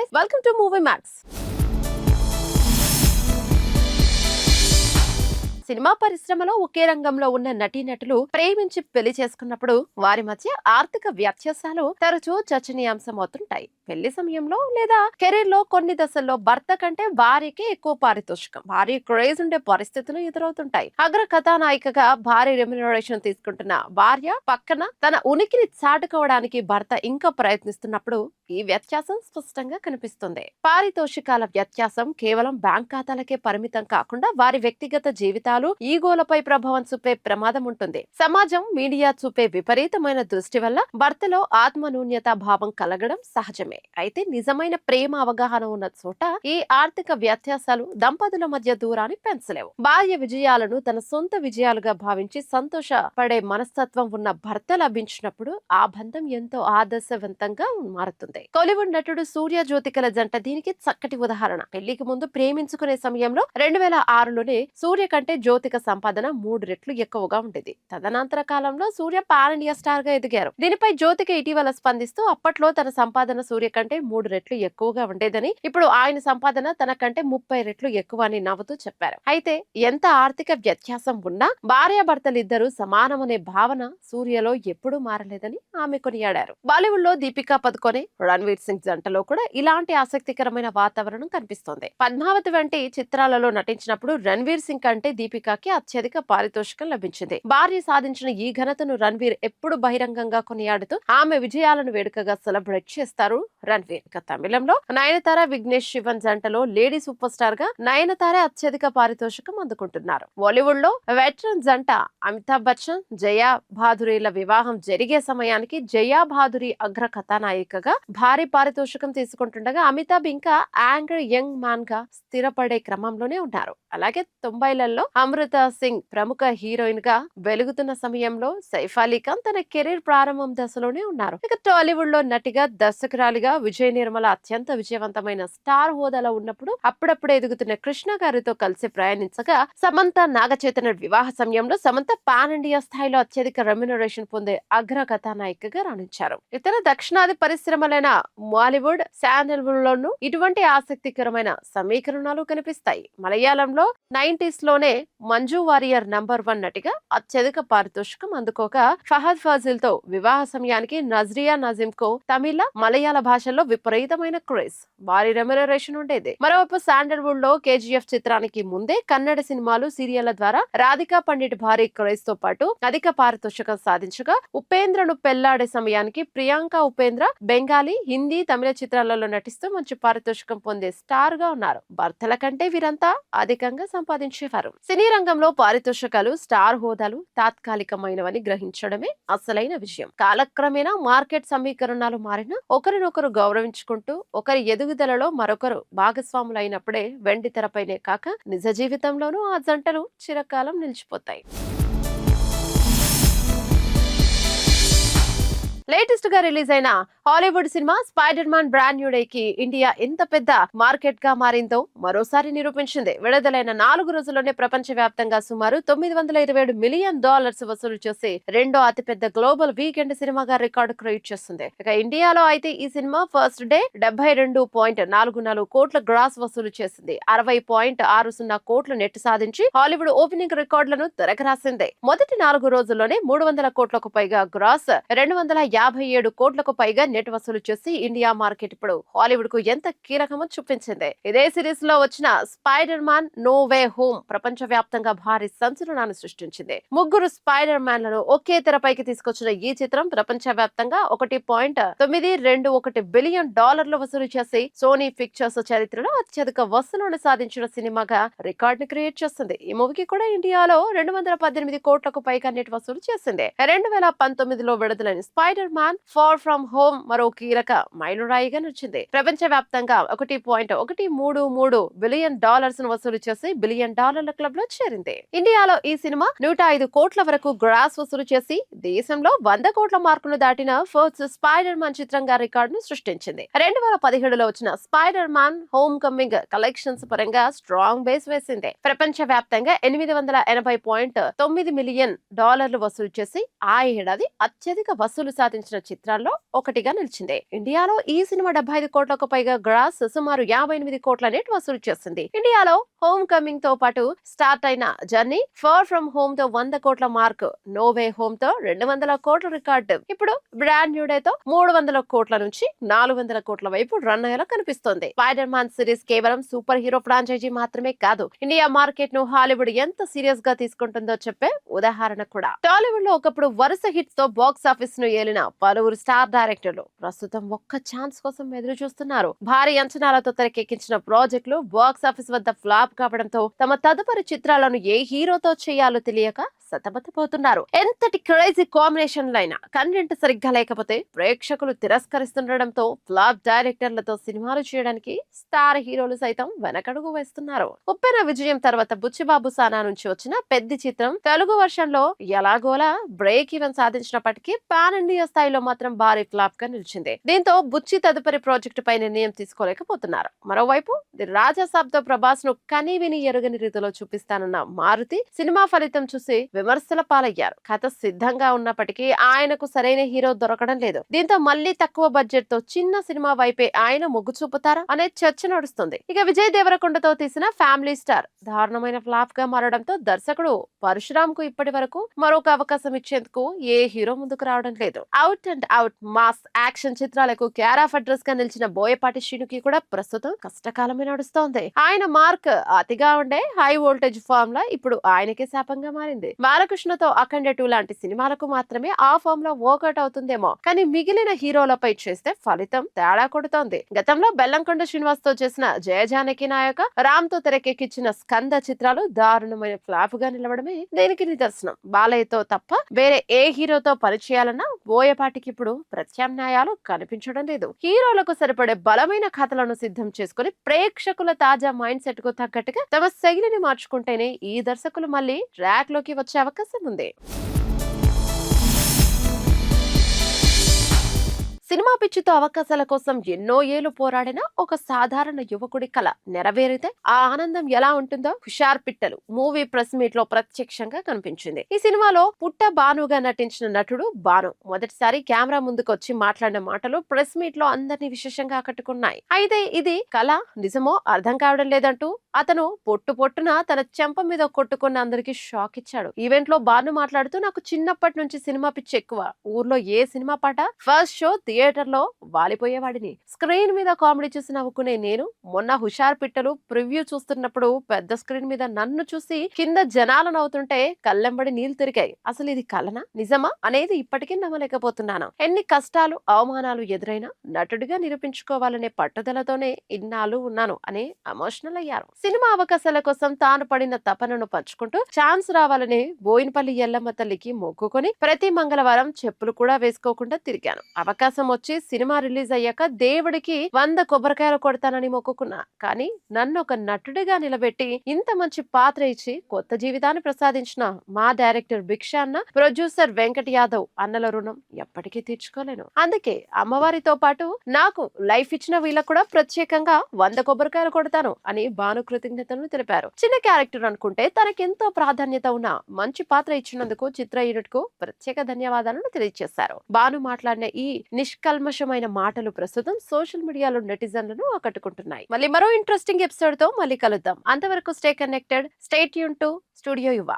guys, welcome to Movie Max. Cinema పరిశ్రమలో ఒకే రంగంలో ఉన్న నటీనటులు ప్రేమించి పెళ్లి చేసుకున్నప్పుడు వారి మధ్య ఆర్థిక వ్యత్యాసాలు తరచూ చర్చనీయాంశమవుతుంటాయి. పెళ్లి సమయంలో లేదా కెరీర్ లో కొన్ని దశల్లో భర్త కంటే భార్యకి ఎక్కువ పారితోషికం, భారీ క్రేజ్ ఉండే పరిస్థితులు ఎదురవుతుంటాయి. అగ్ర కథానాయికగా భారీ రెమ్యునరేషన్ తీసుకుంటున్న భార్య పక్కన తన ఉనికిని చాటుకోవడానికి భర్త ఇంకా ప్రయత్నిస్తున్నప్పుడు ఈ వ్యత్యాసం స్పష్టంగా కనిపిస్తుంది. పారితోషికాల వ్యత్యాసం కేవలం బ్యాంక్ ఖాతాలకే పరిమితం కాకుండా వారి వ్యక్తిగత జీవితాలు ఈగోలపై ప్రభావం చూపే ప్రమాదం ఉంటుంది. సమాజం, మీడియా చూపే విపరీతమైన దృష్టి వల్ల భర్తలో ఆత్మన్యూన్యతా భావం కలగడం సహజమే. అయితే నిజమైన ప్రేమ అవగాహన ఉన్న చోట ఈ ఆర్థిక వ్యత్యాసాలు దంపతుల మధ్య దూరాన్ని పెంచలేవు. భార్య విజయాలను తన సొంత విజయాలుగా భావించి సంతోషపడే మనస్తత్వం ఉన్న భర్త లభించినప్పుడు ఆ బంధం ఎంతో ఆదర్శవంతంగా మారుతుంది. కోలీవుడ్ నటుడు సూర్య జ్యోతికల జంట దీనికి చక్కటి ఉదాహరణ. పెళ్లికి ముందు ప్రేమించుకునే సమయంలో 2006లోనే సూర్య కంటే జ్యోతిక సంపాదన 3 రెట్లు ఎక్కువగా ఉండేది. తదనంతర కాలంలో సూర్య పాన్ ఇండియా స్టార్ గా ఎదిగారు. దీనిపై జ్యోతిక ఇటీవల స్పందిస్తూ అప్పట్లో తన సంపాదన సూర్య కంటే 3 రెట్లు ఎక్కువగా ఉండేదని, ఇప్పుడు ఆయన సంపాదన తన కంటే 30 రెట్లు ఎక్కువ అని నవ్వుతూ చెప్పారు. అయితే ఎంత ఆర్థిక వ్యత్యాసం ఉన్నా భార్యాభర్తలిద్దరూ సమానమనే భావన సూర్యలో ఎప్పుడూ మారలేదని ఆమె కొనియాడారు. బాలీవుడ్ లో దీపికా పదుకొనే, రణ్వీర్ సింగ్ జంటలో కూడా ఇలాంటి ఆసక్తికరమైన వాతావరణం కనిపిస్తోంది. పద్మావతి వంటి చిత్రాలలో నటించినప్పుడు రణ్వీర్ సింగ్ కంటే దీపికాకి అత్యధిక పారితోషికం లభించింది. భార్య సాధించిన ఈ ఘనతను రణ్వీర్ ఎప్పుడు బహిరంగంగా కొనియాడుతూ ఆమె విజయాలను వేడుకగా సెలబ్రేట్ చేస్తారు రణ్వీర్. తమిళంలో నయనతార, విఘ్నేష్ శివన్ జంటలో లేడీ సూపర్ స్టార్ గా నయనతార అత్యధిక పారితోషికం అందుకుంటున్నారు. బాలీవుడ్ లో వెటరన్ జంట అమితాబ్ బచ్చన్, జయా భాదురీల వివాహం జరిగే సమయానికి జయా భాదురి అగ్ర కథానాయికగా భారీ పారితోషికం తీసుకుంటుండగా అమితాబ్ ఇంకా యాంగ్రీ యంగ్ మ్యాన్ గా స్థిరపడే క్రమంలోనే ఉన్నారు. అలాగే 90లలో అమృత సింగ్ ప్రముఖ హీరోయిన్ గా వెలుగుతున్న సమయంలో సైఫ్ అలీ ఖాన్ తన కెరీర్ ప్రారంభం దశలోనే ఉన్నారు. ఇక టాలీవుడ్ లో నటిగా, దర్శకురాలిగా విజయ్ నిర్మల అత్యంత విజయవంతమైన స్టార్ హోదాలో ఉన్నప్పుడు అప్పుడప్పుడు ఎదుగుతున్న కృష్ణ గారితో కలిసి ప్రయాణించగా, సమంత నాగచైతన్య వివాహ సమయంలో సమంత పాన్ ఇండియా స్థాయిలో అత్యధిక రెమ్యునరేషన్ పొందే అగ్ర కథానాయికగా రాణించారు. ఇతర దక్షిణాది పరిశ్రమలైన బాలీవుడ్, శాండల్వుడ్ లోనూ ఇటువంటి ఆసక్తికరమైన సమీకరణాలు కనిపిస్తాయి. మలయాళంలో 90s లోనే మంజు వారియర్ #1 నటిగా అత్యధిక పారితోషికం అందుకోక ఫహద్ ఫాజిల్ తో వివాహ సమయానికి నజ్రియా నజీం కు తమిళ, మలయాళ భాషల్లో విపరీతమైన క్రేజ్, భారీ రెమ్యునరేషన్ ఉండేది. మరోవైపు శాండల్వుడ్ లో KGF చిత్రానికి ముందే కన్నడ సినిమాలు, సీరియళ్ల ద్వారా రాధికా పండిట్ భారీ క్రేజ్ తో పాటు అధిక పారితోషికం సాధించగా, ఉపేంద్రను పెళ్లాడే సమయానికి ప్రియాంక ఉపేంద్ర బెంగాలీ, హిందీ, తమిళ చిత్రాలలో నటిస్తూ మంచి పారితోషికం పొందే స్టార్ గా ఉన్నారు. భర్తల కంటే వీరంతా అధికంగా సంపాదించేవారు. సినీ రంగంలో పారితోషికాలు, స్టార్ హోదాలు తాత్కాలికమైనవని గ్రహించడమే అసలైన విషయం. కాలక్రమేణా మార్కెట్ సమీకరణాలు మారినా ఒకరినొకరు గౌరవించుకుంటూ ఒకరి ఎదుగుదలలో మరొకరు భాగస్వాములైనప్పుడే వెండి తెరపైనే కాక నిజ జీవితంలోనూ ఆ జంటలు చిరకాలం నిలిచిపోతాయి. లేటెస్ట్ గా రిలీజ్ అయిన Hollywood cinema spider man brand new day కి ఇండియా ఎంత పెద్ద మార్కెట్ గా మారిందో మరోసారి నిరూపించింది. విడుదలైన 4 రోజుల్లోనే ప్రపంచ వ్యాప్తంగా సుమారు $927 మిలియన్ వసూలు చేసి రెండో అతిపెద్ద గ్లోబల్ వీకెండ్ సినిమాగా రికార్డు క్రియేట్ చేస్తుంది. ఇక ఇండియాలో అయితే ఈ సినిమా ఫస్ట్ డే 72.44 కోట్ల గ్రాస్ వసూలు చేసింది. 60.60 కోట్ల నెట్ సాధించి హాలీవుడ్ ఓపెనింగ్ రికార్డులను తిరగరాసింది. మొదటి 4 రోజుల్లోనే 300 కోట్లకు పైగా గ్రాస్, 257 కోట్లకు పైగా నెట్ వసూలు చేసి ఇండియా మార్కెట్ ఇప్పుడు హాలీవుడ్ కు ఎంత కీలకమో చూపించింది. ఇదే సిరీస్ లో వచ్చిన Spider Man No Way Home ప్రపంచ వ్యాప్తంగా భారీ సంచలనాన్ని సృష్టించింది. 3 స్పైడర్ మ్యాన్ లను ఒకే తెరపైకి తీసుకొచ్చిన ఈ చిత్రం ప్రపంచ వ్యాప్తంగా $1.921 బిలియన్ వసూలు చేసి సోనీ పిక్చర్స్ చరిత్రలో అత్యధిక వసూలును సాధించిన సినిమాగా రికార్డ్ ని క్రియేట్ చేస్తుంది. ఈ మూవీకి కూడా ఇండియాలో 218 కోట్లకు పైగా నెట్ వసూలు చేసింది. 2019లో విడుదలైన Spider Man Far From Home మరో కీలక మైలురాయిగా నిలిచింది. ప్రపంచ వ్యాప్తంగా $1.133 బిలియన్ వసూలు చేసి $1 బిలియన్ క్లబ్ లో చేరింది. ఇండియాలో ఈ సినిమా 105 కోట్ల వరకు గ్రాస్ వసూలు చేసి దేశంలో 100 కోట్ల మార్కును దాటిన ఫస్ట్ స్పైడర్ మ్యాన్ చిత్రంగా రికార్డును సృష్టించింది. 2017లో వచ్చిన Spider man home coming collections పరంగా స్ట్రాంగ్ బేస్ వేసింది. ప్రపంచ వ్యాప్తంగా $880.9 మిలియన్ వసూలు చేసి ఆ ఏడాది అత్యధిక వసూలు సాధించిన సాధించిన చిత్రాల్లో ఒకటిగా నిలిచింది. ఇండియాలో ఈ సినిమా 75 కోట్లకు పైగా గ్రాస్ సుమారు 58 కోట్ల నెట్ వసూలు చేసింది. ఇండియాలో హోమ్ కమింగ్ తో పాటు స్టార్ట్ అయిన జర్నీ ఫార్ ఫ్రమ్ హోమ్ తో 100 కోట్ల మార్క్, నో వే హోమ్ తో 200 కోట్ల రికార్డు, ఇప్పుడు బ్రాండ్ న్యూ డే తో 300 కోట్ల నుంచి 400 కోట్ల వైపు రన్ అయ్యేలా కనిపిస్తోంది. స్పైడర్ మ్యాన్ సిరీస్ కేవలం సూపర్ హీరో ఫ్రాంచైజీ మాత్రమే కాదు, ఇండియా మార్కెట్ ను హాలీవుడ్ ఎంత సీరియస్ గా తీసుకుంటుందో చెప్పే ఉదాహరణ కూడా. టాలీవుడ్ లో ఒకప్పుడు వరుస హిట్స్ తో బాక్స్ ఆఫీస్ ను ఏలిన పలువురు స్టార్ డైరెక్టర్లు ప్రస్తుతం ఒక్క ఛాన్స్ కోసం ఎదురు చూస్తున్నారు. భారీ అంచనాలతో తెరకెక్కించిన ప్రాజెక్టులు బాక్స్ ఆఫీస్ వద్ద ఫ్లాప్ కావడంతో తమ తదుపరి చిత్రాలను ఏ హీరోతో చేయాలో తెలియక సతమతపోతున్నారు. ఎంతటి క్రేజీ కాంబినేషన్లైనా కంటెంట్ సరిగ్గా లేకపోతే ప్రేక్షకులు తిరస్కరిస్తుండటంతో ఫ్లాప్ డైరెక్టర్లతో సినిమాలు చేయడానికి స్టార్ హీరోలు సైతం వెనకడుగు వేస్తున్నారు. ఉప్పెన విజయం తర్వాత బుచ్చిబాబు సానా నుంచి వచ్చిన పెద్ద చిత్రం తెలుగు వర్షన్ లో ఎలాగోలా బ్రేక్ ఈవెన్ సాధించినప్పటికీ పాన్ ఇండియా స్థాయిలో మాత్రం భారీ ఫ్లాప్ గా నిలిచింది. దీంతో బుచ్చి తదుపరి ప్రాజెక్టు పై నిర్ణయం తీసుకోలేకపోతున్నారు. మరోవైపు ది రాజా సాబ్ తో ప్రభాస్ ను కనీవిని ఎరుగని రీతిలో చూపిస్తానన్న మారుతి సినిమా ఫలితం చూసి విమర్శల పాలయ్యారు. కథ సిద్ధంగా ఉన్నప్పటికీ ఆయనకు సరైన హీరో దొరకడం లేదు. దీంతో మళ్లీ తక్కువ బడ్జెట్ తో చిన్న సినిమా వైపే ఆయన మొగ్గు చూపుతారా అనే చర్చ నడుస్తుంది. ఇక విజయ్ దేవరకొండతో తీసిన ఫ్యామిలీ స్టార్ దారుణమైన ఫ్లాప్ గా మారడంతో దర్శకుడు పరశురామ్ కు ఇప్పటి వరకు మరొక అవకాశం ఇచ్చేందుకు ఏ హీరో ముందుకు రావడం లేదు. Out and out mass action చిత్రాలకు కేర్ ఆఫ్ అడ్రస్ గా నిలిచిన బోయపాటి శ్రీనుకి కూడా ప్రస్తుతం కష్టకాలమే నడుస్తోంది. ఆయన మార్క్ అతిగా ఉండే హై వోల్టేజ్ ఫార్మ్ లా ఇప్పుడు ఆయనకే శాపంగా మారింది. బాలకృష్ణతో అఖండ 2 లాంటి సినిమాలకు మాత్రమే ఆ ఫామ్ లో వర్కౌట్ అవుతుందేమో, కానీ మిగిలిన హీరోలపై చేస్తే ఫలితం తేడా కొడుతోంది. గతంలో బెల్లంకొండ శ్రీనివాస్ తో చేసిన జయజానకి నాయక, రామ్ తో తెరకెక్కించిన స్కంద చిత్రాలు దారుణమైన ఫ్లాప్ గా నిలవడమే దీనికి నిదర్శనం. బాలయ్యతో తప్ప వేరే ఏ హీరోతో పనిచేయాలన్నా బోయపాటికి ఇప్పుడు ప్రత్యామ్నాయాలు కనిపించడం లేదు. హీరోలకు సరిపడే బలమైన కథలను సిద్ధం చేసుకుని ప్రేక్షకుల తాజా మైండ్ సెట్ కు తగ్గట్టుగా తమ శైలిని మార్చుకుంటేనే ఈ దర్శకులు మళ్ళీ ట్రాక్ లోకి వచ్చే అవకాశం ఉంది. సినిమా పిచ్చితో అవకాశాల కోసం ఎన్నో ఏళ్లు పోరాడిన ఒక సాధారణ యువకుడి కల నెరవేరితే ఆ ఆనందం ఎలా ఉంటుందో హుషార్ పిట్టలు మూవీ ప్రెస్ మీట్ లో ప్రత్యక్షంగా కనిపించింది. ఈ సినిమాలో పుట్ట బానుగా నటించిన నటుడు బాను మొదటిసారి కెమెరా ముందుకు వచ్చి మాట్లాడిన మాటలు ప్రెస్ మీట్ లో అందరినీ విశేషంగా ఆకట్టుకున్నాయి. అయితే ఇది కళ నిజమో అర్థం కావడం లేదంటూ అతను పొట్టున తన చెంప మీద కొట్టుకున్న అందరికి షాక్ ఇచ్చాడు. ఈవెంట్ లో బాను మాట్లాడుతూ, నాకు చిన్నప్పటి నుంచి సినిమా పిచ్చి ఎక్కువ. ఊర్లో ఏ సినిమా పాట ఫస్ట్ షో థియేటర్ లో వాలిపోయేవాడిని. స్క్రీన్ మీద కామెడీ చూసి నవ్వుకునే నేను మొన్న హుషార్ పిట్టలు ప్రివ్యూ చూస్తున్నప్పుడు పెద్ద స్క్రీన్ మీద నన్ను చూసి కింద జనాలు నవ్వుతుంటే కళ్ళెంబడి నీళ్లు తిరిగాయి. అసలు ఇది కలనా నిజమా అనేది ఇప్పటికీ నమ్మలేకపోతున్నాను. ఎన్ని కష్టాలు అవమానాలు ఎదురైనా నటుడిగా నిరూపించుకోవాలనే పట్టుదలతోనే ఇన్నాళ్ళు ఉన్నాను అని ఎమోషనల్ అయ్యారు. సినిమా అవకాశాల కోసం తాను పడిన తపనను పంచుకుంటూ ఛాన్స్ రావాలని బోయినపల్లి ఎల్లమ్మ తల్లికి మొక్కుకొని ప్రతి మంగళవారం చెప్పులు కూడా వేసుకోకుండా తిరిగాను. అవకాశం వచ్చి సినిమా రిలీజ్ అయ్యాక దేవుడికి 100 కొబ్బరికాయలు కొడతానని మొక్కుకున్నా. కానీ నన్ను ఒక నటుడిగా నిలబెట్టి ఇంత మంచి పాత్ర ఇచ్చి కొత్త జీవితాన్ని ప్రసాదించిన మా డైరెక్టర్ భిక్ష అన్న, ప్రొడ్యూసర్ వెంకట్ యాదవ్ అన్నల రుణం ఎప్పటికీ తీర్చుకోలేను. అందుకే అమ్మవారితో పాటు నాకు లైఫ్ ఇచ్చిన వీళ్ళకు కూడా ప్రత్యేకంగా 100 కొబ్బరికాయలు కొడతాను అని బాను కృతజ్ఞతలు తెలిపారు. చిన్న క్యారెక్టర్ అనుకుంటే తనకెంతో ప్రాధాన్యత ఉన్న మంచి పాత్ర ఇచ్చినందుకు చిత్ర యూనిట్ కు ప్రత్యేక ధన్యవాదాలను తెలియజేశారు. బాను మాట్లాడిన ఈ నిష్కల్మషమైన మాటలు ప్రస్తుతం సోషల్ మీడియాలో నెటిజన్లను ఆకట్టుకుంటున్నాయి. మళ్ళీ మరో ఇంట్రెస్టింగ్ ఎపిసోడ్ తో మళ్ళీ కలుద్దాం. అంతవరకు stay connected, stay tune to studio యువ.